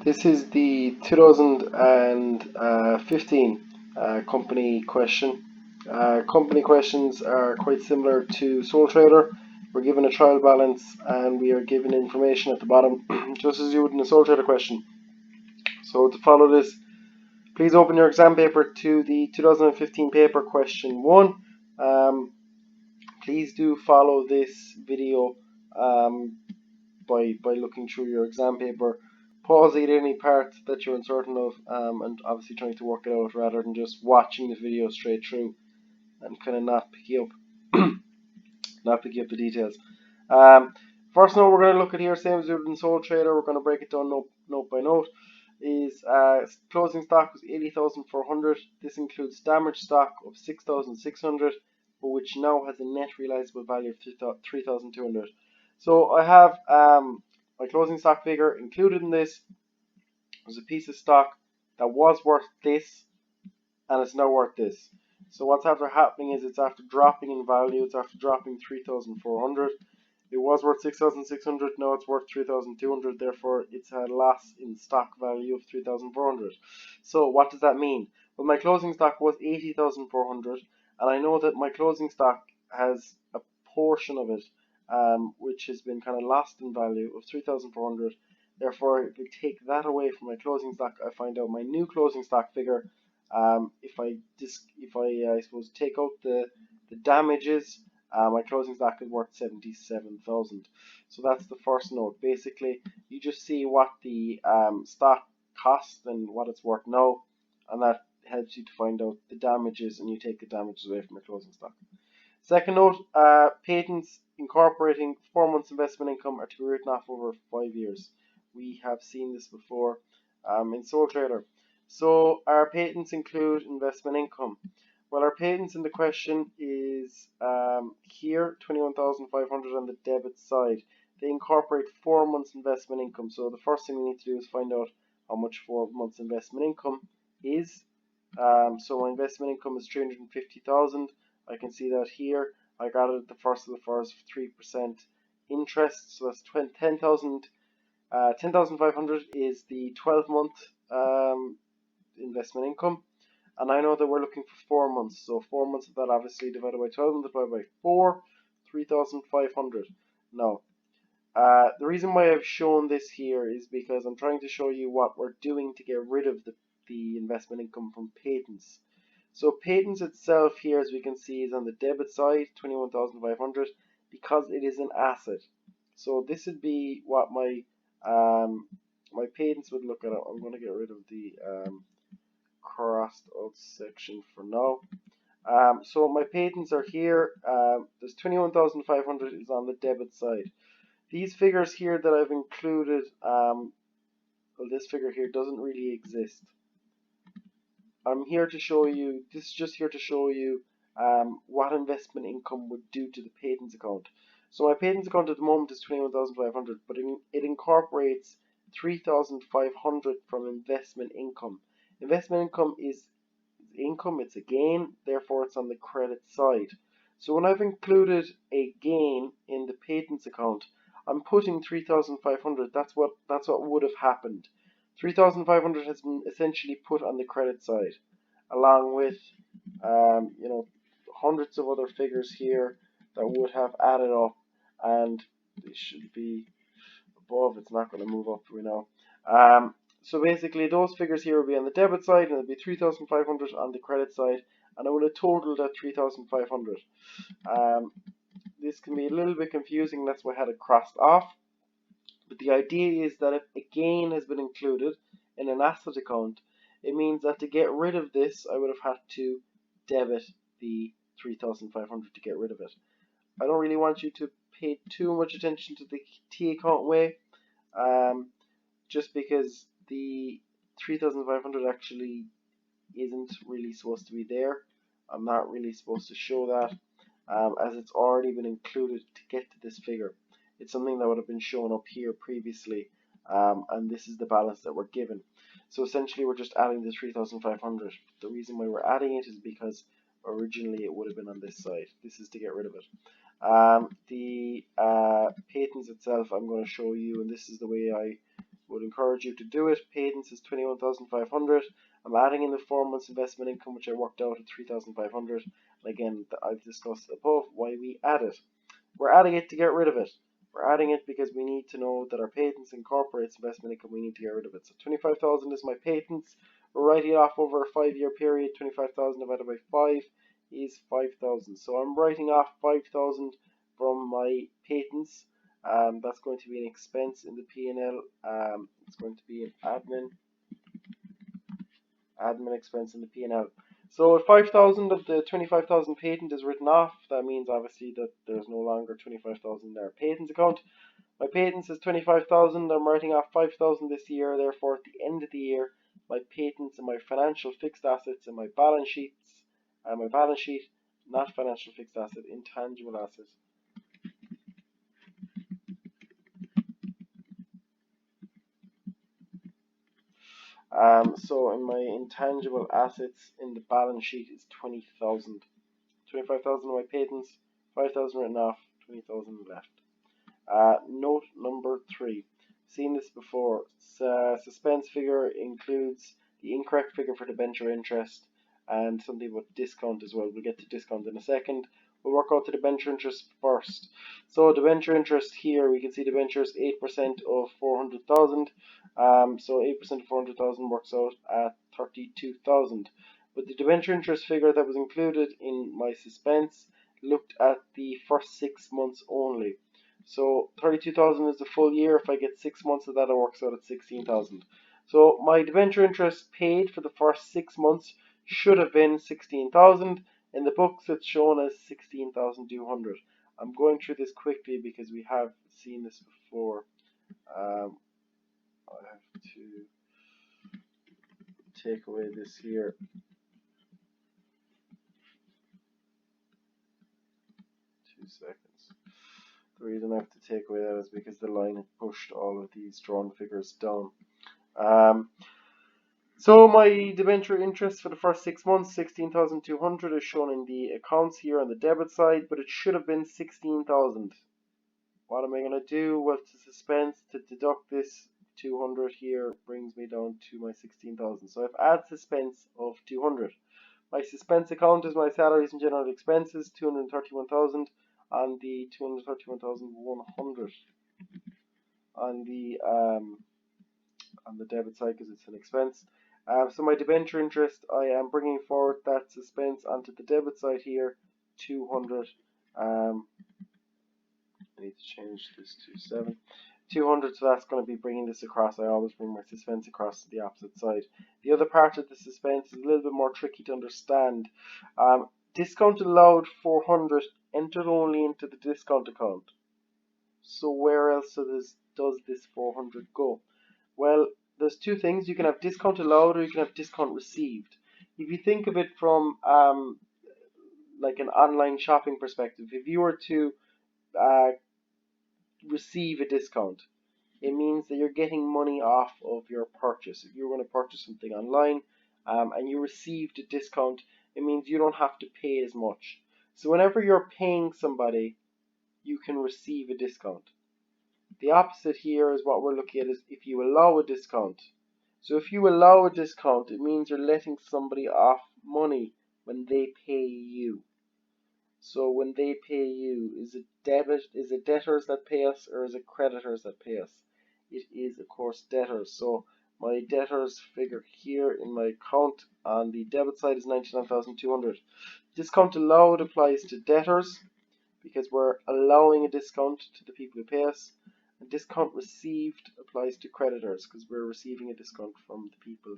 This is the 2015 company question. Company questions are quite similar to Sole Trader. We're given a trial balance and we are given information at the bottom, just as you would in a Sole Trader question. So to follow this, please open your exam paper to the 2015 paper question 1. Please do follow this video by looking through your exam paper. Pause at any part that you're uncertain of, and obviously trying to work it out rather than just watching the video straight through and kind of not picking up the details. First note we're going to look at here, same as we did in Sole Trader. We're going to break it down note by note. Is closing stock was 80,400. This includes damaged stock of 6,600, but which now has a net realizable value of 3,200. So I have my closing stock figure included in this was a piece of stock that was worth this and it's now worth this. So what's after happening is it's after dropping in value, it's after dropping 3,400. It was worth 6,600, now it's worth 3,200, therefore it's had a loss in stock value of 3,400. So what does that mean? Well, my closing stock was 80,400 and I know that my closing stock has a portion of it which has been kind of lost in value of 3,400. Therefore, if we take that away from my closing stock, I find out my new closing stock figure. If I suppose take out the damages, my closing stock is worth 77,000. So that's the first note. Basically, you just see what the stock cost and what it's worth now, and that helps you to find out the damages, and you take the damages away from your closing stock. Second note, patents incorporating 4 months investment income are to be written off over 5 years. We have seen this before in Sole Trader. So our patents include investment income. Well, our patents in the question is here, 21,500 on the debit side. They incorporate 4 months investment income. So the first thing we need to do is find out how much 4 months investment income is. So my investment income is 350,000. I can see that here. I got it at the first of the first 3% interest. So that's 10,500 is the 12-month investment income. And I know that we're looking for 4 months. So 4 months of that obviously divided by 12 and divided by 4, 3,500. Now, the reason why I've shown this here is because I'm trying to show you what we're doing to get rid of the investment income from patents. So patents itself here, as we can see, is on the debit side, 21,500, because it is an asset. So this would be what my my patents would look at. I'm going to get rid of the crossed out section for now. So my patents are here. There's 21,500 is on the debit side. These figures here that I've included, well, this figure here doesn't really exist. I'm here to show you, this is just here to show you what investment income would do to the patents account. So my patents account at the moment is 21,500, but it incorporates 3,500 from investment income. Investment income is income, it's a gain, therefore it's on the credit side. So when I've included a gain in the patents account, I'm putting 3,500, that's what would have happened. 3,500 has been essentially put on the credit side, along with hundreds of other figures here that would have added up, and they should be above. It's not going to move up, we know. So basically, those figures here will be on the debit side, and it'll be 3,500 on the credit side, and I would have totaled at 3,500. This can be a little bit confusing. That's why I had it crossed off. But the idea is that if a gain has been included in an asset account, it means that to get rid of this, I would have had to debit the 3,500 to get rid of it. I don't really want you to pay too much attention to the T account way, just because the 3,500 actually isn't really supposed to be there. I'm not really supposed to show that, as it's already been included to get to this figure. It's something that would have been shown up here previously, and this is the balance that we're given. So essentially we're just adding the 3,500. The reason why we're adding it is because originally it would have been on this side. This is to get rid of it. The patents itself I'm going to show you, and this is the way I Would encourage you to do it. Patents is 21,500. I'm adding in the 4 months investment income, which I worked out at 3,500. And again, I've discussed above why we add it. We're adding it to get rid of it. We're adding it because we need to know that our patents incorporates investment income. We need to get rid of it. So 25,000 is my patents. We're writing it off over a 5-year period. 25,000 divided by 5 is 5,000. So I'm writing off 5,000 from my patents. That's going to be an expense in the P&L. It's going to be an admin expense in the P&L. So if 5,000 of the 25,000 patent is written off, that means obviously that there's no longer 25,000 in our patents account. My patents is 25,000. I'm writing off 5,000 this year. Therefore, at the end of the year, my patents and my financial fixed assets and my balance sheet, not financial fixed asset, intangible assets. So in my intangible assets in the balance sheet is 20,000. 25,000 of my patents, 5,000 written off, 20,000 left. Note number 3. Seen this before. Suspense figure includes the incorrect figure for debenture interest and something about discount as well. We'll get to discount in a second. We'll work out the debenture interest first. So debenture interest here, we can see debentures 8% of 400,000. So 8% of 400,000 works out at 32,000. But the debenture interest figure that was included in my suspense looked at the first 6 months only. So 32,000 is the full year. If I get 6 months of that, it works out at 16,000. So my debenture interest paid for the first 6 months should have been 16,000. In the books, it's shown as 16,200. I'm going through this quickly because we have seen this before. I have to take away this here. 2 seconds. The reason I have to take away that is because the line had pushed all of these drawn figures down. So my debenture interest for the first 6 months, 16,200, is shown in the accounts here on the debit side, but it should have been 16,000. What am I going to do? Well, to suspense, to deduct this 200 here brings me down to my 16,000. So I've added suspense of 200. My suspense account is my salaries and general expenses, 231,000, and the 231,100 on the debit side because it's an expense. So my debenture interest, I am bringing forward that suspense onto the debit side here, 200. I need to change this to 7. 200, so that's going to be bringing this across. I always bring my suspense across to the opposite side. The other part of the suspense is a little bit more tricky to understand. Discount allowed 400 entered only into the discount account. So where else does this 400 go? Well, there's 2 things. You can have discount allowed or you can have discount received. If you think of it from like an online shopping perspective, if you were to receive a discount, it means that you're getting money off of your purchase. If you're going to purchase something online and you received a discount, it means you don't have to pay as much. So whenever you're paying somebody, you can receive a discount. The opposite here is what we're looking at is if you allow a discount. So if you allow a discount, it means you're letting somebody off money when they pay you. So when they pay you, is it debtors that pay us or is it creditors that pay us? It is, of course, debtors. So my debtors figure here in my account on the debit side is 99,200. Discount allowed applies to debtors because we're allowing a discount to the people who pay us. And discount received applies to creditors because we're receiving a discount from the people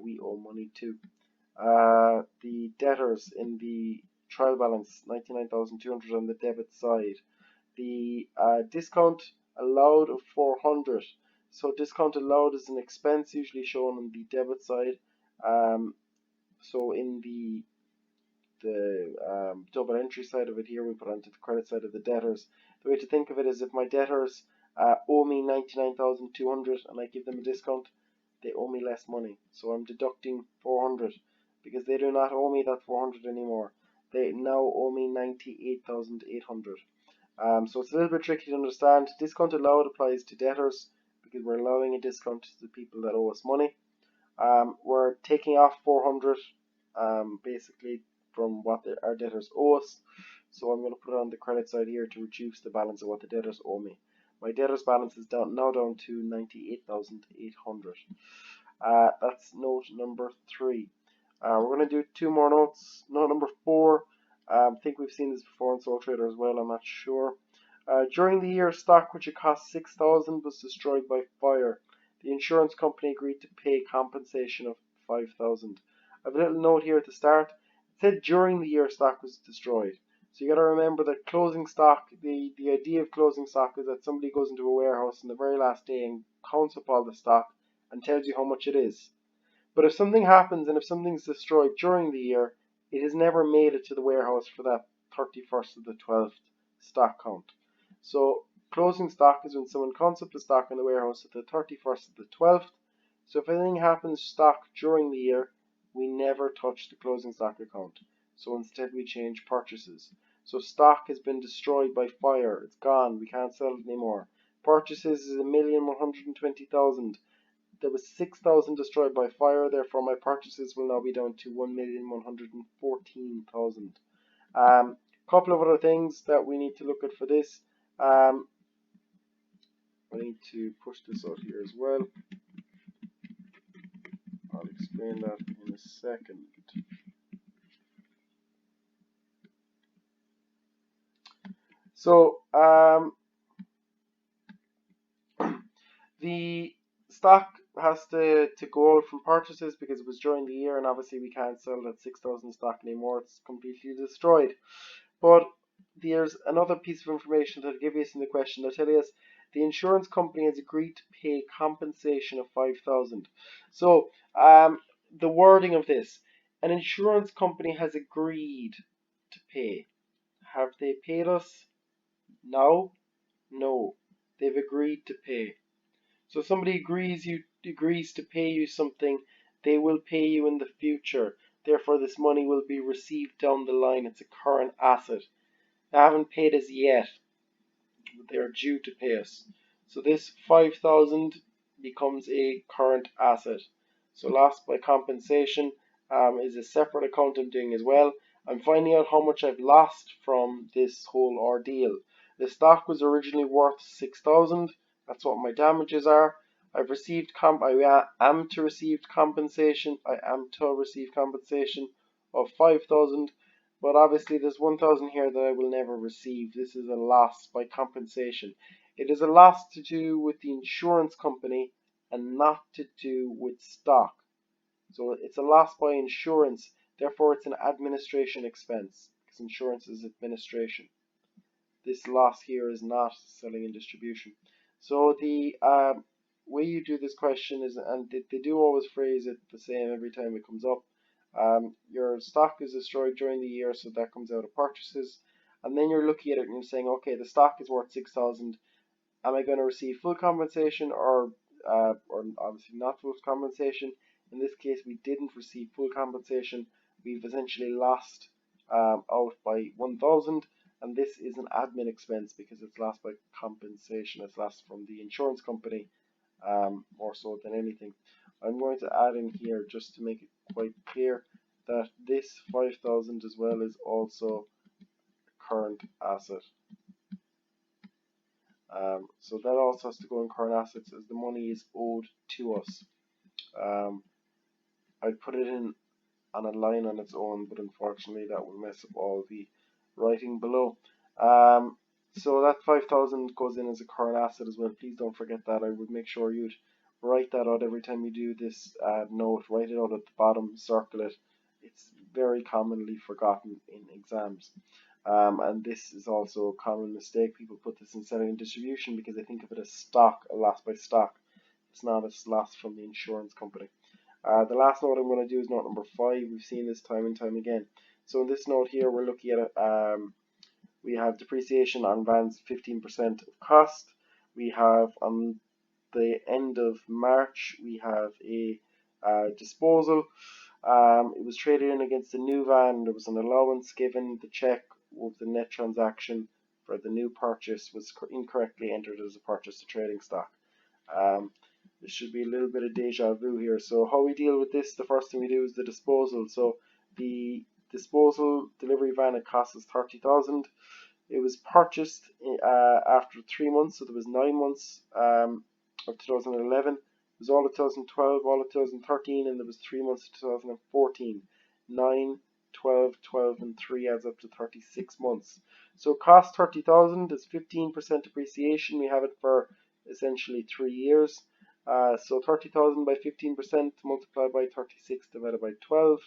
we owe money to. The debtors in the trial balance, 99,200 on the debit side. The discount allowed of 400. So discount allowed is an expense usually shown on the debit side. So in the double entry side of it here, we put onto the credit side of the debtors. The way to think of it is if my debtors owe me 99,200 and I give them a discount, they owe me less money. So I'm deducting 400 because they do not owe me that 400 anymore. They now owe me 98,800. So it's a little bit tricky to understand. Discount allowed applies to debtors because we're allowing a discount to the people that owe us money. We're taking off 400 basically from what our debtors owe us. So I'm going to put it on the credit side here to reduce the balance of what the debtors owe me. My debtors balance is now down to 98,800. That's note number 3. We're going to do 2 more notes. Note number 4. I think we've seen this before in Sole Trader as well. I'm not sure. During the year, stock which had cost 6,000 was destroyed by fire. The insurance company agreed to pay compensation of 5,000. I have a little note here at the start. It said during the year stock was destroyed. So you got to remember that closing stock, the idea of closing stock is that somebody goes into a warehouse on the very last day and counts up all the stock and tells you how much it is. But if something happens and if something's destroyed during the year, it has never made it to the warehouse for that 31st of the 12th stock count. So closing stock is when someone counts up the stock in the warehouse at the 31st of the 12th. So if anything happens to stock during the year, we never touch the closing stock account. So instead we change purchases. So stock has been destroyed by fire. It's gone. We can't sell it anymore. Purchases is 1,120,000. There was 6,000 destroyed by fire. Therefore, my purchases will now be down to 1,114,000. Couple of other things that we need to look at for this. I need to push this out here as well. I'll explain that in a second. So the stock has to go out from purchases because it was during the year, and obviously we can't sell that 6,000 stock anymore. It's completely destroyed. But there's another piece of information that give us in the question that tell us the insurance company has agreed to pay compensation of 5,000. So the wording of this: an insurance company has agreed to pay. Have they paid us now? No, they've agreed to pay. So if somebody agrees to pay you something, they will pay you in the future. Therefore, this money will be received down the line. It's a current asset. They haven't paid us yet, but they are due to pay us. So this 5,000 becomes a current asset. So loss by compensation is a separate account I'm doing as well. I'm finding out how much I've lost from this whole ordeal. The stock was originally worth 6,000. That's what my damages are. I am to receive compensation. I am to receive compensation of 5,000. But obviously there's 1,000 here that I will never receive. This is a loss by compensation. It is a loss to do with the insurance company and not to do with stock. So it's a loss by insurance. Therefore, it's an administration expense because insurance is administration. This loss here is not selling and distribution. So the way you do this question is, and they do always phrase it the same every time it comes up. Your stock is destroyed during the year, so that comes out of purchases. And then you're looking at it and you're saying, okay, the stock is worth 6,000. Am I going to receive full compensation or obviously not full compensation? In this case, we didn't receive full compensation. We've essentially lost out by 1,000, and this is an admin expense because it's lost by compensation. It's lost from the insurance company more so than anything. I'm going to add in here just to make it quite clear that this 5,000 as well is also a current asset. So that also has to go in current assets as the money is owed to us. I'd put it in on a line on its own, but unfortunately that will mess up all the writing below. So that 5,000 goes in as a current asset as well. Please don't forget that. I would make sure you'd write that out every time you do this note. Write it out at the bottom, circle it. It's very commonly forgotten in exams. And this is also a common mistake. People put this in selling and distribution because they think of it as stock, a loss by stock. It's not a loss from the insurance company. The last note I'm going to do is note number 5. We've seen this time and time again. So in this note here, we're looking at we have depreciation on vans 15% of cost. We have on the end of March, we have a disposal. It was traded in against a new van. There was an allowance given. The check of the net transaction for the new purchase was incorrectly entered as a purchase to trading stock. There should be a little bit of deja vu here. So how we deal with this, the first thing we do is the disposal. So the disposal delivery van, it costs us 30,000. It was purchased after 3 months, so there was 9 months of 2011. It was all of 2012, all of 2013, and there was 3 months of 2014. 9, 12, 12, and 3 adds up to 36 months. So it costs 30,000. It's 15% depreciation. We have it for essentially 3 years. So 30,000 by 15% multiplied by 36 divided by 12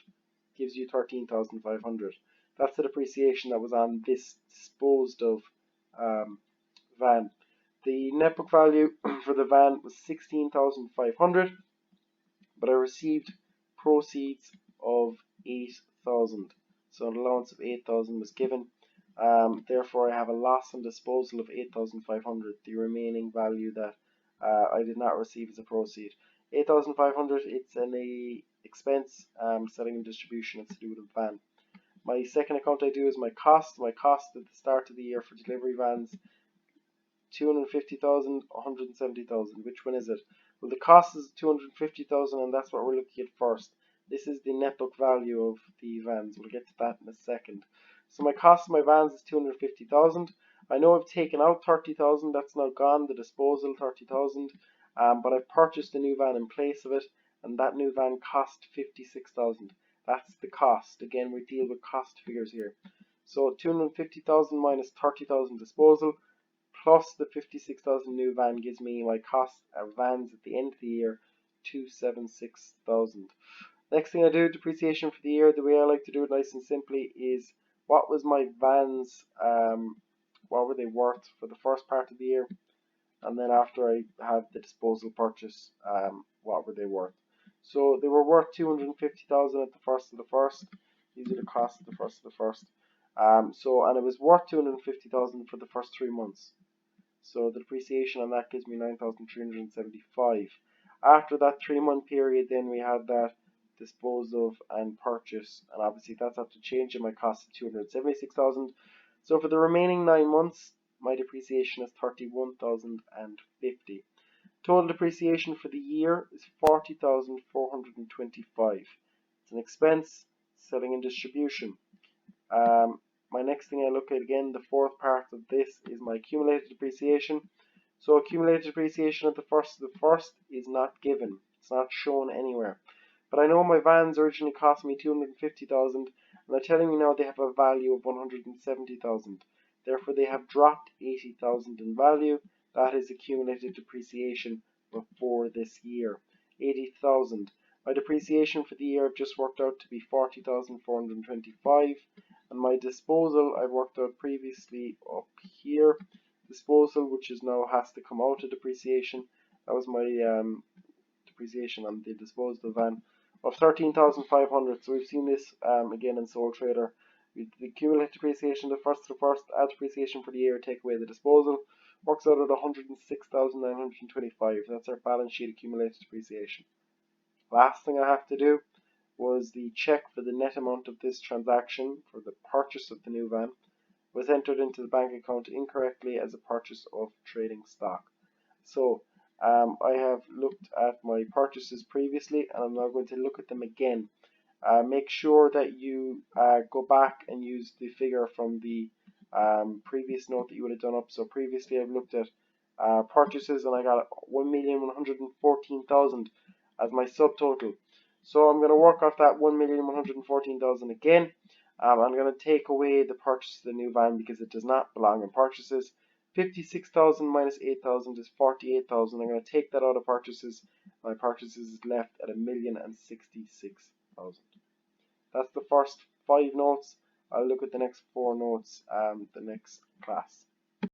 gives you 13,500. That's the depreciation that was on this disposed of van. The net book value for the van was 16,500, but I received proceeds of 8,000. So an allowance of 8,000 was given. Therefore, I have a loss on disposal of 8,500, the remaining value that I did not receive as a proceed. 8,500, it's an expense, selling and distribution, it's to do with a van. My second account I do is my cost. My cost at the start of the year for delivery vans, 250,000, 170,000. Which one is it? Well, the cost is 250,000, and that's what we're looking at first. This is the net book value of the vans. We'll get to that in a second. So my cost of my vans is 250,000. I know I've taken out 30,000. That's now gone. The disposal 30,000. But I've purchased a new van in place of it, and that new van cost 56,000. That's the cost. Again, we deal with cost figures here. So 250,000 minus 30,000 disposal plus the 56,000 new van gives me my cost of vans at the end of the year, 276,000. Next thing I do, depreciation for the year. The way I like to do it nice and simply is what was my vans, what were they worth for the first part of the year, and then after I have the disposal purchase, what were they worth. So they were worth 250,000 at the first of the first. These are the costs of the first of the first. And it was worth 250,000 for the first 3 months. So the depreciation on that gives me 9,375. After that 3-month period, then we had that dispose of and purchase, and obviously that's after changing my cost to 276,000. So for the remaining 9 months, my depreciation is 31,050. Total depreciation for the year is 40,425. It's an expense, selling and distribution. My next thing I look at again, the fourth part of this is my accumulated depreciation. So accumulated depreciation at the first of the first is not given. It's not shown anywhere. But I know my vans originally cost me 250,000, and they're telling me now they have a value of 170,000. Therefore, they have dropped 80,000 in value. That is accumulated depreciation before this year. 80,000. My depreciation for the year just worked out to be 40,425, and my disposal I worked out previously up here. Disposal, which is now has to come out of depreciation. That was my depreciation on the disposal van of 13,500. So we've seen this again in Sole Trader. We accumulate depreciation the first to the first, add depreciation for the year, take away the disposal. Works out at 106,925. That's our balance sheet accumulated depreciation. Last thing I have to do was the check for the net amount of this transaction for the purchase of the new van was entered into the bank account incorrectly as a purchase of trading stock. So I have looked at my purchases previously, and I'm now going to look at them again. Make sure that you go back and use the figure from the previous note that you would have done up. So previously I've looked at purchases, and I got 1,114,000 as my subtotal. So I'm going to work off that 1,114,000 again. I'm going to take away the purchase of the new van because it does not belong in purchases. 56,000 minus 8,000 is 48,000. I'm going to take that out of purchases. My purchases is left at 1,066,000. That's the first 5 notes. I'll look at the next 4 notes the next class.